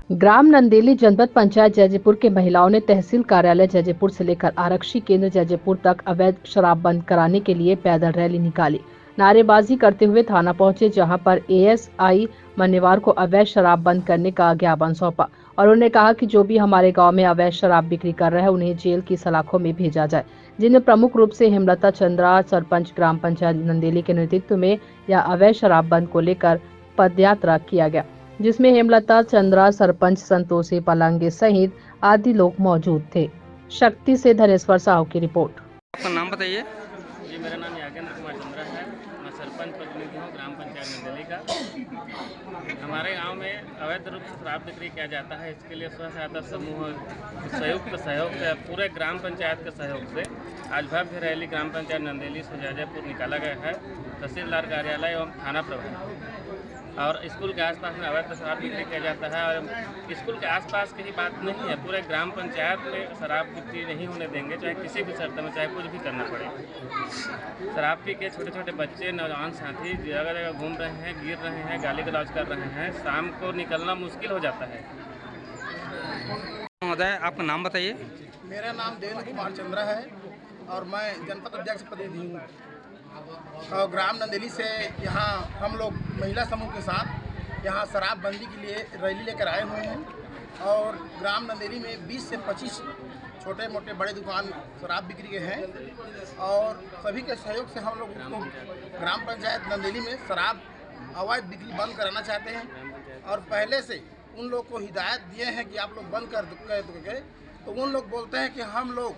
ग्राम नंदेली जनपद पंचायत जैजेपुर के महिलाओं ने तहसील कार्यालय जैजेपुर से लेकर आरक्षी केंद्र जैजेपुर तक अवैध शराब बंद कराने के लिए पैदल रैली निकाली। नारेबाजी करते हुए थाना पहुंचे, जहां पर एएसआई मन्नेवार को अवैध शराब बंद करने का ज्ञापन सौंपा और उन्होंने कहा कि जो भी हमारे गांव में अवैध शराब बिक्री कर रहा है उन्हें जेल की सलाखों में भेजा जाए। जिनमें प्रमुख रूप से हेमलता चंद्रा सरपंच ग्राम पंचायत नंदेली के नेतृत्व में यह अवैध शराब बंद को लेकर पदयात्रा किया गया, जिसमें हेमलता चंद्रा सरपंच संतोषी पलंगे सहित आदि लोग मौजूद थे। शक्ति से धनेश्वर साहू की रिपोर्ट। आपका नाम बताइए। जी, मेरा नाम यागेंद्र कुमार चंद्रा है। मैं सरपंच प्रतिनिधि हूँ ग्राम पंचायत नंदेली का। हमारे गांव में अवैध रूप से शराब बिक्री किया जाता है। इसके लिए स्व सहायता समूह संयुक्त सहयोग से पूरे ग्राम पंचायत के सहयोग से आज भव्य रैली ग्राम पंचायत नंदेली से जैजेपुर निकाला गया है। तहसीलदार कार्यालय एवं थाना प्रभारी और स्कूल के आसपास में अवैध शराब बिक्री किया जाता है। और स्कूल के आसपास की ही बात नहीं है, पूरे ग्राम पंचायत में शराब बिक्री नहीं होने देंगे, चाहे किसी भी शर्त में, चाहे कुछ भी करना पड़े। शराब पी के छोटे छोटे बच्चे, नौजवान साथी जगह जगह घूम रहे हैं, गिर रहे हैं, गाली गलौज कर रहे हैं। शाम को निकलना मुश्किल हो जाता है। महोदय, आपका नाम बताइए। मेरा नाम देवेंद्र कुमार चंद्रा है और मैं जनपद अध्यक्ष प्रतिनिधि हूँ। और ग्राम नंदेली से यहाँ हम लोग महिला समूह के साथ यहाँ शराब बंदी के लिए रैली लेकर आए हुए हैं। और ग्राम नंदेली में 20 से 25 छोटे मोटे बड़े दुकान शराब बिक्री के हैं और सभी के सहयोग से हम लोग उसको ग्राम पंचायत नंदेली में शराब अवैध बिक्री बंद कराना चाहते हैं। और पहले से उन लोग को हिदायत दिए हैं कि आप लोग बंद कर दोगे, तो उन लोग बोलते हैं कि हम लोग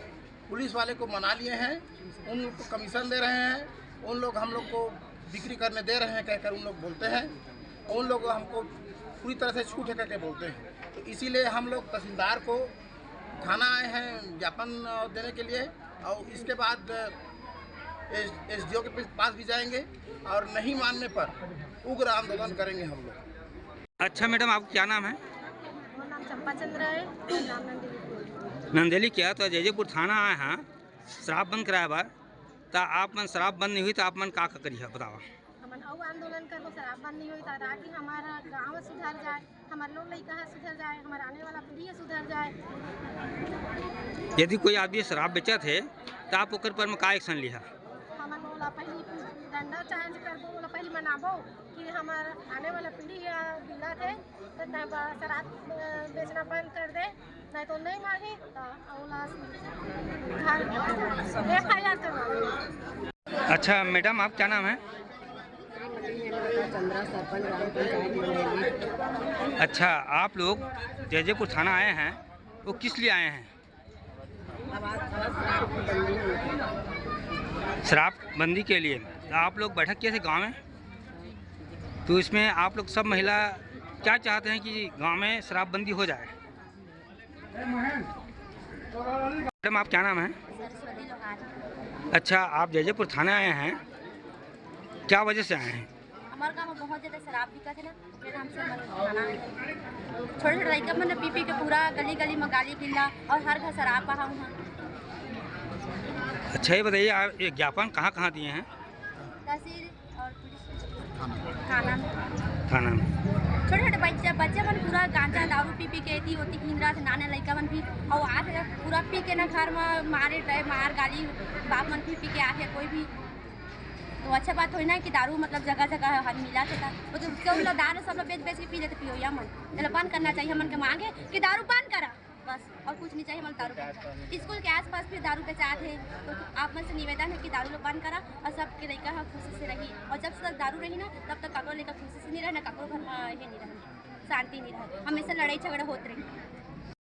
पुलिस वाले को मना लिए हैं, उन लोग को कमीशन दे रहे हैं, उन लोग हम लोग को बिक्री करने दे रहे हैं कहकर उन लोग बोलते हैं। उन लोग हमको पूरी तरह से छूट है कहकर बोलते हैं। तो इसीलिए हम लोग तहसीलदार को थाना आए हैं ज्ञापन देने के लिए और इसके बाद एसडीओ के पास भी जाएंगे और नहीं मानने पर उग्र आंदोलन करेंगे हम लोग। अच्छा मैडम, आपका क्या नाम है? मेरा नाम चंपा चंद्र है। नाम नंदेली क्या तो जैजेपुर थाना आए हैं शराब बंद कराए बार, तो आप मन शराब बंद नहीं हुई तो आप मन का करिए बतावा? हमन और आंदोलन करबो, शराब बंद नहीं हुई ताकि हमारा गांव सुधर जाए, हमारे लोग लड़का सुधर जाए, हमारा आने वाला पीढ़ी सुधर जाए। यदि कोई आदमी शराब बेचा थे तो आप ओकर पर में का एक्शन लिया? हमन ओला पहली डंडा चार्ज करबो, ओला पहली मनाबो कि हमारा आने वाला पीढ़ी बिला थे तो शराब बेचना बंद कर दे, नहीं तो नहीं मानी तो ओला FIR करवा। अच्छा मैडम, आप क्या नाम है? चंद्रा सरपंच ग्राम पंचायत नंदेली। अच्छा, आप लोग जैजेपुर थाना आए हैं, वो किस लिए आए हैं? शराब बंदी के लिए। तो आप लोग बैठक किए थे गांव में, तो इसमें आप लोग सब महिला क्या चाहते हैं कि गांव में शराब बंदी हो जाए? मैडम, आप क्या नाम है? अच्छा, आप जैजेपुर थाने आए हैं, क्या वजह से आए हैं? हमारे गाँव में बहुत ज़्यादा शराब बिका थे ना, फिर हमसे थाना छोटे छोटे लड़का मैंने पी के पूरा गली गली में गाली पिला और हर घर शराब बहा हुआ। अच्छा, ये बताइए आप ये ज्ञापन कहाँ कहाँ दिए हैं? तहसील और पुलिस थाना में। छोटे छोटे बच्चे मन पूरा गांजा दारू पी के एती होती घिन रहा थे, नाने लड़का मन भी और आते पूरा पी के ना घर में मार गाली बाप मन भी पी के आते कोई भी। तो अच्छा बात हो ना कि दारू मतलब जगह जगह हम मिला था, तो उसके मतलब दारू सब लोग बेच के पी लेते पियो या मन चलो बंद करना चाहिए। हमन के मांगे कि दारू बंद करा बस, और कुछ नहीं चाहिए। मतलब दारू स्कूल के आसपास भी दारू बेचाते हैं, तो आप मन से निवेदन है कि दारू लोग बंद करा और सबके लड़का खुशी से रही। और जब तक दारू रही ना तब तक ककरो लेकर खुशी से नहीं रहना, ककरो घर ये नहीं रहना, शांति नहीं रहे, हमेशा लड़ाई झगड़ा होते रही।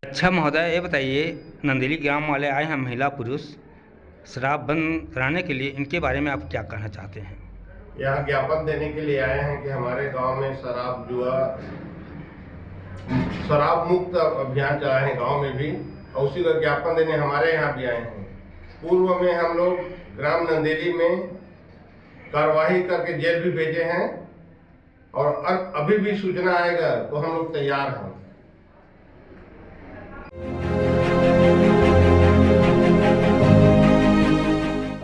अच्छा महोदय, ये बताइए नंदेली ग्राम वाले आए हैं महिला पुरुष शराब बंद कराने के लिए, इनके बारे में आप क्या कहना चाहते हैं? यहाँ ज्ञापन देने के लिए आए हैं कि हमारे गांव में शराब जुआ शराब मुक्त अभियान चलाए हैं गांव में भी, और उसी का ज्ञापन देने हमारे यहाँ भी आए हैं। पूर्व में हम लोग ग्राम नंदेली में कार्रवाई करके जेल भी भेजे हैं और अभी भी सूचना आएगा तो हम लोग तैयार हैं।